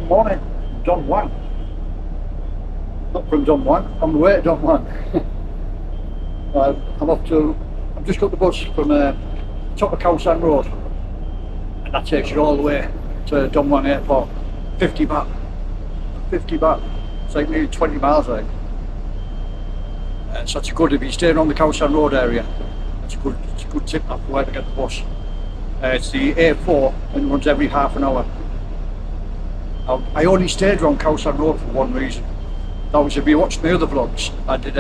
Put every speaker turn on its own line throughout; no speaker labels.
Morning, Don Juan. Not from Don Juan, on the way to Don Juan. I've just got the bus from top of Khao San Road, and that takes you all the way to Don Juan Airport. 50 baht. 50 baht. It's like nearly 20 miles, I think. So it's good if you're staying on the Khao San Road area. It's a good tip after where to get the bus. It's the A4 and it runs every half an hour. I only stayed around Khao San Road for one reason. That was, if you watched my other vlogs, I did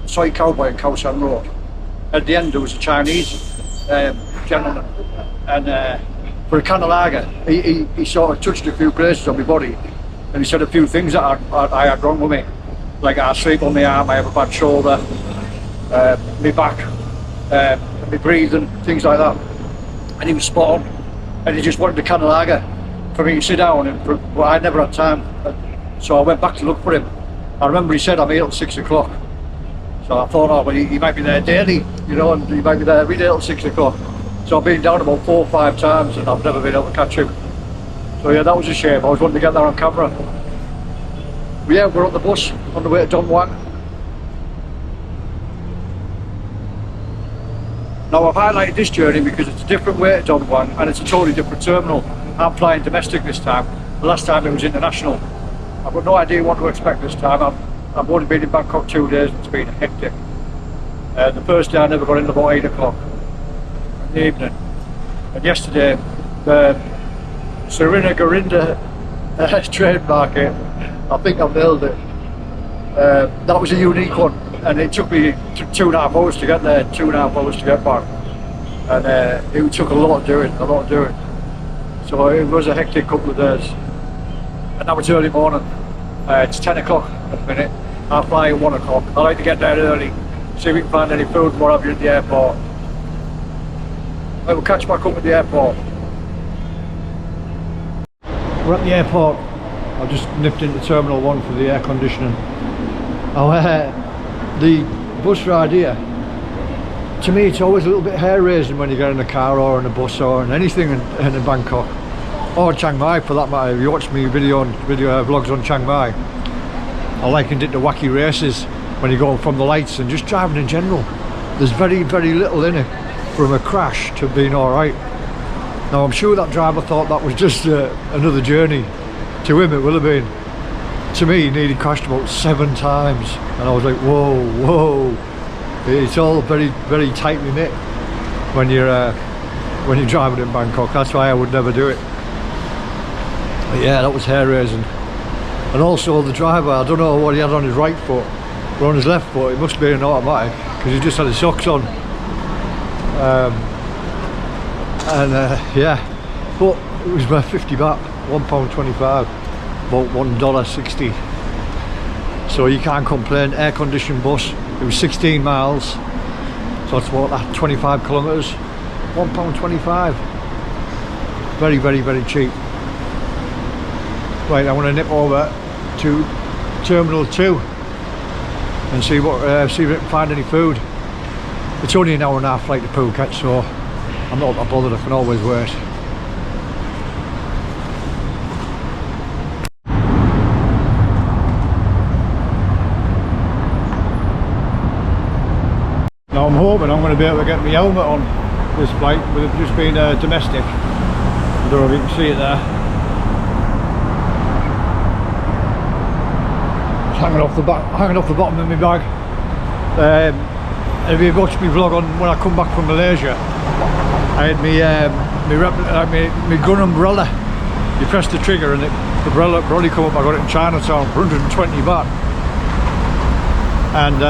Soy Cowboy in Khao San Road. At the end there was a Chinese gentleman, and for a can of lager, he sort of touched a few places on my body, and he said a few things that I had wrong with me. Like I sleep on my arm, I have a bad shoulder, my back, my breathing, things like that. And he was spot on, and he just wanted a can of lager for me to sit down, but I never had time, so I went back to look for him. I remember he said I'm here till 6 o'clock, so I thought, oh well, he might be there daily, you know, and he might be there every day till 6 o'clock. So I've been down about 4 or 5 times and I've never been able to catch him. So yeah, that was a shame. I was wanting to get there on camera. But yeah, we're on the bus on the way to Don Juan. Now I've highlighted this journey because it's a different way to Don Juan and it's a totally different terminal. I'm flying domestic this time. The last time it was international. I've got no idea what to expect this time. I've only been in Bangkok 2 days. It's been hectic. The first day I never got in about 8 o'clock in the evening. And yesterday, the Serena Garinda trade market, I think I've nailed it. That was a unique one, and it took me 2.5 hours to get there, 2.5 hours to get back. And it took a lot of doing. So it was a hectic couple of days. And now it's early morning. It's 10 o'clock at the minute. I fly at 1 o'clock. I like to get there early, see if we can find any food and what have you at the airport. I will catch back up at the airport. We're at the airport. I've just nipped into Terminal 1 for the air conditioning. The bus ride here, to me it's always a little bit hair raising when you get in a car or in a bus or in anything in Bangkok. Or Chiang Mai for that matter. If you watch me video vlogs on Chiang Mai, I likened it to wacky races when you go from the lights and just driving in general. There's very, very little in it from a crash to being alright. Now I'm sure that driver thought that was just another journey. To him it will have been. To me he nearly crashed about 7 times and I was like, whoa. It's all very, very tightly knit when you're driving in Bangkok. That's why I would never do it. But yeah, that was hair raising. And also the driver, I don't know what he had on his right foot or on his left foot. It must be an automatic because he just had his socks on. Yeah, but it was worth 50 baht, £1.25, about $1.60. So you can't complain. Air conditioned bus. It was 16 miles, so that's what, 25 kilometres, £1.25. Very, very, very cheap. Right, I want to nip over to Terminal 2 and see if we can find any food. It's only an hour and a half flight to Phuket, so I'm not that bothered. I can always wait. Now I'm hoping I'm going to be able to get my helmet on this flight with it just being domestic. I don't know if you can see it there. Hanging off the bottom of my bag. If you watched my vlog on when I come back from Malaysia, I had my gun umbrella. You press the trigger and the umbrella come up. I got it in Chinatown for 120 baht, and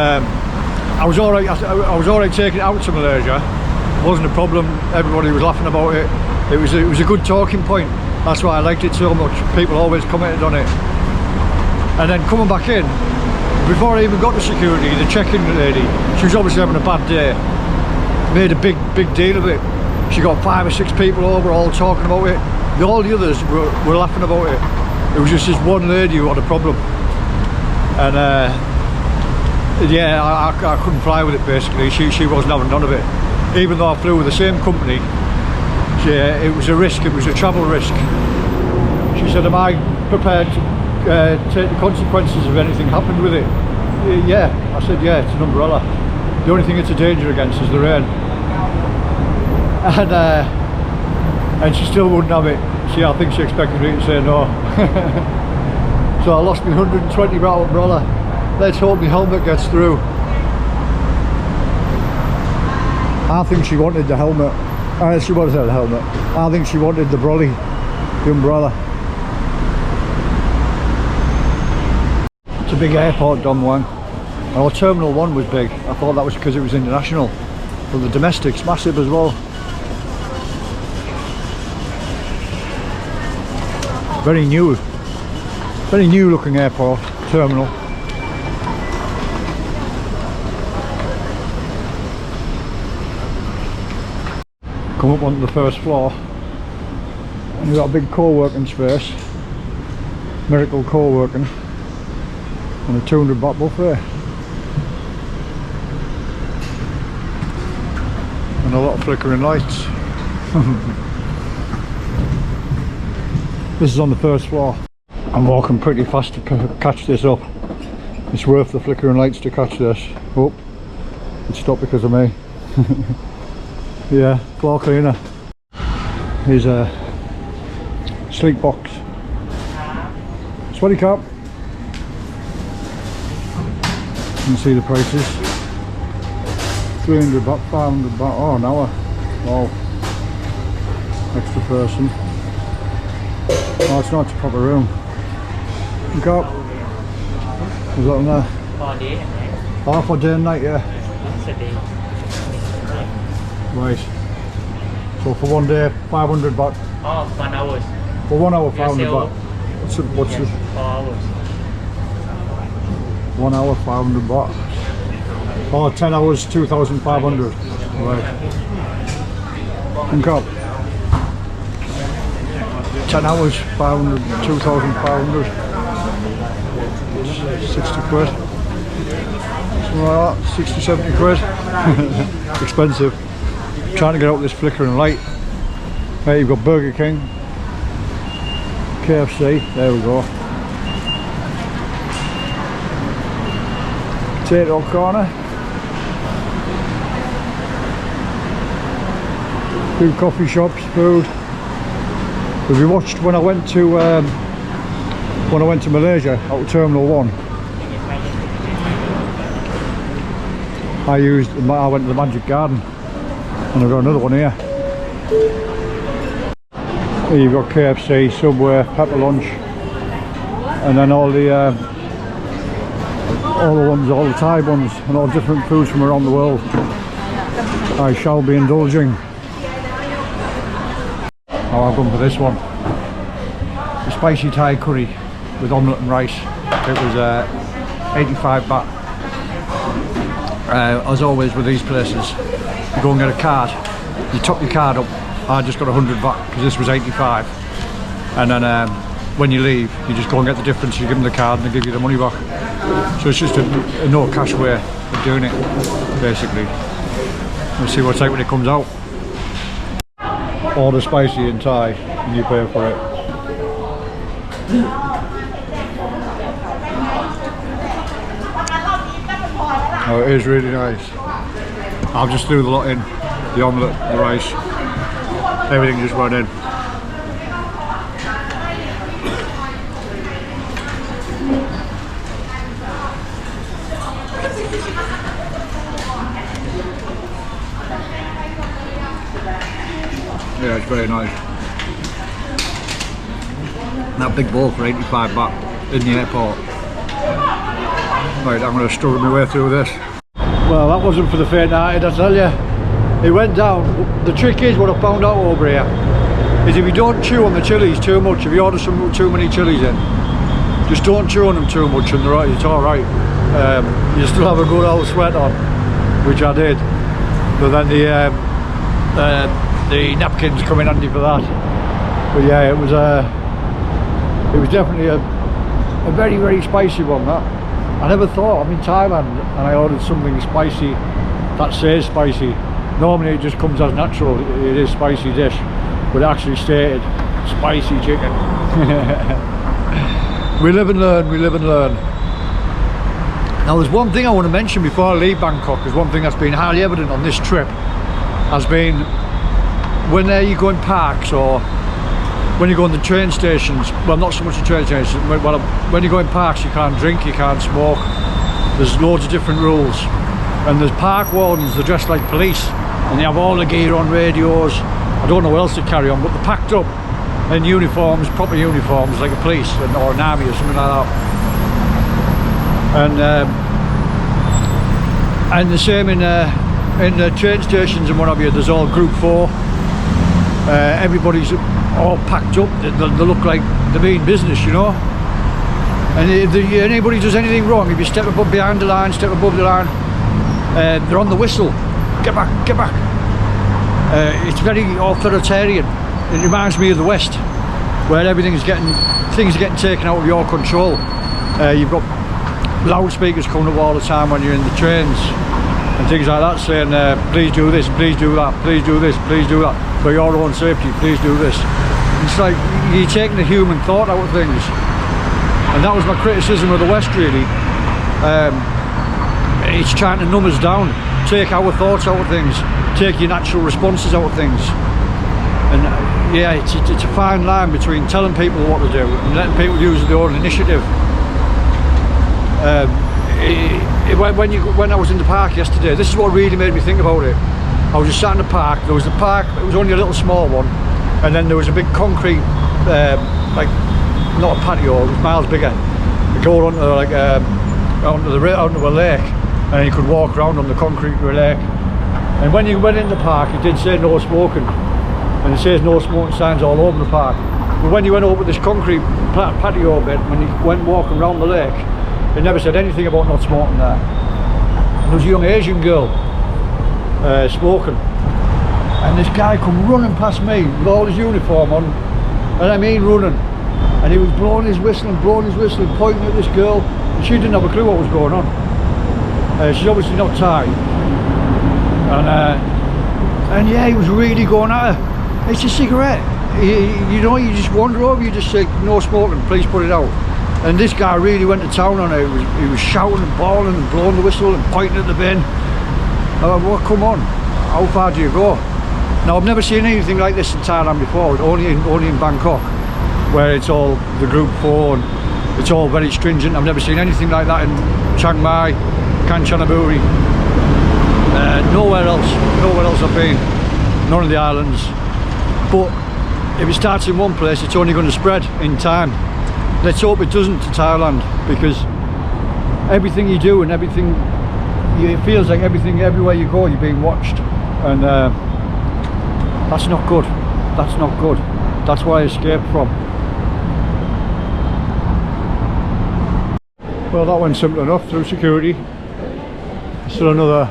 I was alright. I was alright taking it out to Malaysia. It wasn't a problem. Everybody was laughing about it. It was a good talking point. That's why I liked it so much. People always commented on it. And then coming back in, before I even got to security, the check-in lady, she was obviously having a bad day, made a big deal of it. She got 5 or 6 people over, all talking about it. All the others were laughing about it. It was just this one lady who had a problem. And yeah, I couldn't fly with it basically. She wasn't having none of it. Even though I flew with the same company, it was a risk, it was a travel risk. She said, am I prepared to take the consequences if anything happened with it? Yeah. I said, yeah, it's an umbrella. The only thing it's a danger against is the rain. And she still wouldn't have it. I think she expected me to say no. So I lost my 120 baht umbrella. Let's hope my helmet gets through. I think she wanted the helmet. She wanted the helmet. I think she wanted the brolly, the umbrella. It's a big airport, Don Juan. Our Terminal 1 was big. I thought that was because it was international. But the domestic's massive as well. Very new looking airport, terminal. Come up onto the first floor and you've got a big co-working space, Miracle co-working, and a 200 baht buffet. And a lot of flickering lights. This is on the first floor. I'm walking pretty fast to catch this up. It's worth the flickering lights to catch this. Oh, it stopped because of me. Yeah, floor cleaner. Here's a sleep box. Sweaty cap. You can see the prices. 300 baht, 500 baht. Oh, an hour. Wow. Extra person. Oh, it's not a proper room. Look up. Is that on there?
For day and night.
Oh, for day and night, yeah.
It's a day.
Right. So for one day, 500 baht.
Oh, 1 hour.
For 1 hour, 500 baht. What's
Yes,
the
4 hours.
1 hour, 500 baht. Oh, 10 hours, 2,500. Right. Look up. 10 hours, 500, 2,500. 60 quid. Something like that, 60, 70 quid. Expensive. Trying to get out this flickering light. Right, you've got Burger King, KFC, there we go. Potato corner. Few coffee shops, food. We watched when I went to Malaysia out of Terminal 1. I went to the Magic Garden, and I've got another one here. Here you've got KFC, Subway, Pepper Lunch, and then all the Thai ones, and all different foods from around the world. I shall be indulging. Oh, I've gone for this one. The spicy Thai curry with omelette and rice. It was 85 baht. As always with these places, you go and get a card. You top your card up. I just got 100 baht because this was 85. And then when you leave, you just go and get the difference. You give them the card and they give you the money back. So it's just a no cash way of doing it, basically. We'll see what it's like when it comes out. Order spicy in Thai and you pay for it. Oh, it is really nice. I'll just do the lot in. The omelette, the rice, everything just went in. Yeah, it's very nice. That big bowl for 85 baht in the airport. Right, I'm going to struggle my way through this. Well, that wasn't for the faint-hearted, I tell you. It went down. The trick is, what I found out over here, is if you don't chew on the chilies too much, if you order too many chilies in, just don't chew on them too much and it's alright. You still have a good old sweat on, which I did. But then the napkins come in handy for that. But yeah, it was definitely a very, very spicy one, that. I never thought, I'm in Thailand and I ordered something spicy that says spicy. Normally it just comes as natural, it is spicy dish, but it actually stated Spicy chicken. We live and learn, we live and learn. Now there's one thing I want to mention before I leave Bangkok. There's one thing that's been highly evident on this trip, has been when you go in parks or when you go on the train stations. Well, not so much the train stations. When you go in parks, you can't drink, you can't smoke. There's loads of different rules. And there's park wardens, they're dressed like police, and they have all the gear on, radios. I don't know what else they carry on, but they're packed up in uniforms, proper uniforms, like a police or an army or something like that. And the same in the train stations and what have you. There's all group 4. Everybody's all packed up. They look like they're being business, you know. And if anybody does anything wrong, if you step above behind the line, step above the line, they're on the whistle. Get back, get back. It's very authoritarian. It reminds me of the West, where things are getting taken out of your control. You've got loudspeakers coming up all the time when you're in the trains and things like that, saying please do this, please do that, please do this, please do that, for your own safety, please do this. It's like you're taking the human thought out of things, and that was my criticism of the West, really. It's trying to numb us down, take our thoughts out of things, take your natural responses out of things. And yeah, it's a fine line between telling people what to do and letting people use their own initiative. When I was in the park yesterday, this is what really made me think about it. I was just sat in the park. There was the park, it was only a little small one, and then there was a big concrete, like not a patio, it was miles bigger. You go onto like onto a lake, and you could walk around on the concrete lake. And when you went in the park, it did say no smoking, and it says no smoking signs all over the park. But when you went over this concrete patio bit, when you went walking around the lake, it never said anything about not smoking there. And there was a young Asian girl smoking, and this guy come running past me with all his uniform on, and I mean running, and he was blowing his whistle and pointing at this girl, and she didn't have a clue what was going on. She's obviously not Thai, and yeah, he was really going at her. It's a cigarette. You know, you just wander over, you just say no smoking, please put it out. And this guy really went to town on it. He was shouting and bawling and blowing the whistle and pointing at the bin. Well, come on, how far do you go? Now, I've never seen anything like this in Thailand before, only in Bangkok, where it's all the group 4 and it's all very stringent. I've never seen anything like that in Chiang Mai, Kanchanaburi, nowhere else I've been, none of the islands. But if it starts in one place, it's only going to spread in time. Let's hope it doesn't to Thailand, because everything you do and everything, it feels like everywhere you go, you're being watched, and that's not good. That's not good. That's what I escaped from. Well, that went simple enough through security. Still another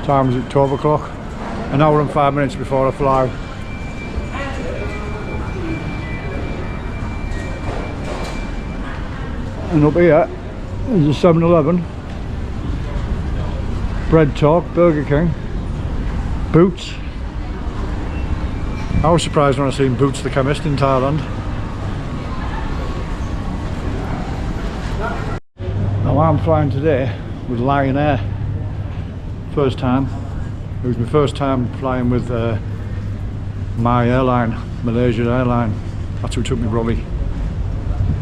time, is it 12 o'clock? An hour and 5 minutes before I fly. And up here there's a 7-Eleven, Bread Talk, Burger King, Boots. I was surprised when I seen Boots the chemist in Thailand. Now I'm flying today with Lion Air. First time. It was my first time flying with my airline, Malaysia Airline. That's who took me Robbie,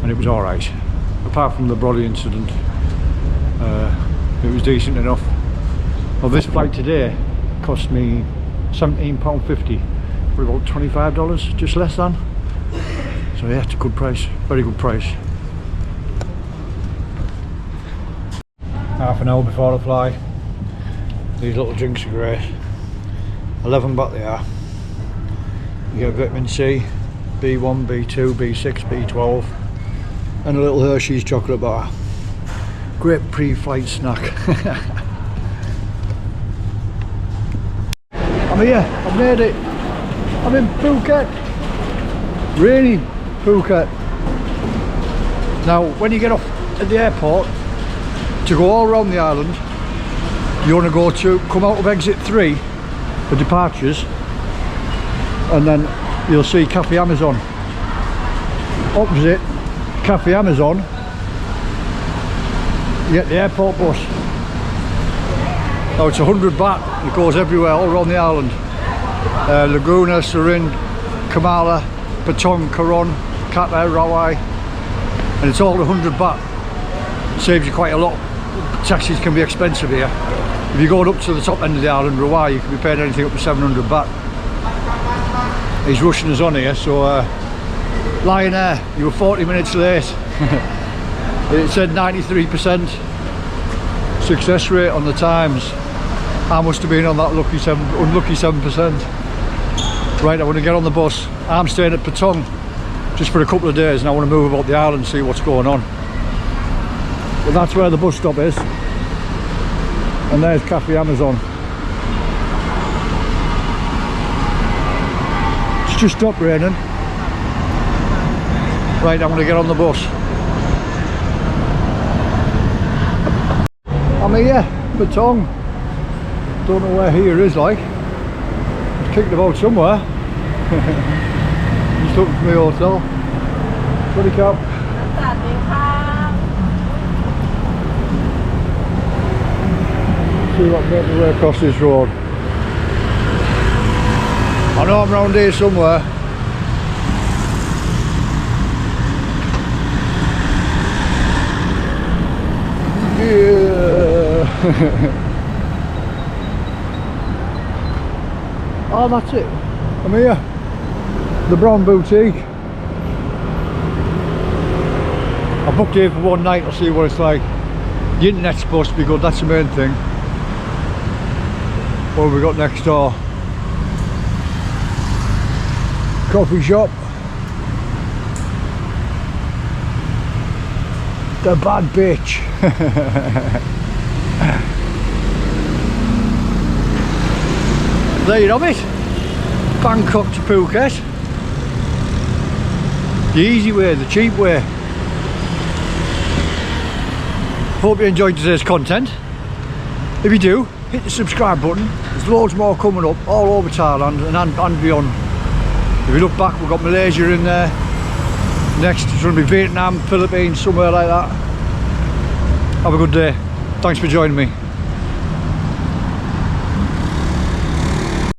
and it was alright. Apart from the Brody incident, it was decent enough. Well, this flight today cost me £17.50 for about $25, just less than. So yeah, it's a good price, very good price. Half an hour before I fly. These little drinks are great. 11 baht they are. You get vitamin C, B1, B2, B6, B12. And a little Hershey's chocolate bar. Great pre-flight snack. I'm here, I've made it. I'm in Phuket. Really, Phuket. Now, when you get off at the airport, to go all around the island, you want to come out of exit 3 for departures, and then you'll see Cafe Amazon opposite Cafe Amazon, you get the airport bus. Now it's 100 baht, it goes everywhere, all around the island. Laguna, Surin, Kamala, Patong, Coron, Kata, Rawai, and it's all 100 baht. Saves you quite a lot. Taxis can be expensive here. If you're going up to the top end of the island, Rawai, you can be paying anything up to 700 baht. He's rushing us on here, so Lion Air, you were 40 minutes late. It said 93% success rate on the times. I must have been on that unlucky 7%. Right, I want to get on the bus. I'm staying at Patong just for a couple of days, and I want to move about the island and see what's going on. But that's where the bus stop is. And there's Cafe Amazon. It's just stopped raining. Right, I'm going to get on the bus. I'm here, Patong. Don't know where here is like. It's kicking about somewhere. Just looking for my hotel. Bloody cap. See if I can make my way across this road. I know I'm round here somewhere. Yeah. Oh, that's it. I'm here. The Brown Boutique. I booked here for one night. I'll see what it's like. The internet's supposed to be good, that's the main thing. What have we got next door? Coffee shop. The bad bitch. There you have it. Bangkok to Phuket. The easy way, the cheap way. Hope you enjoyed today's content. If you do, hit the subscribe button. There's loads more coming up all over Thailand and beyond. If you look back, we've got Malaysia in there. Next it's going to be Vietnam, Philippines, somewhere like that. Have a good day. Thanks for joining me.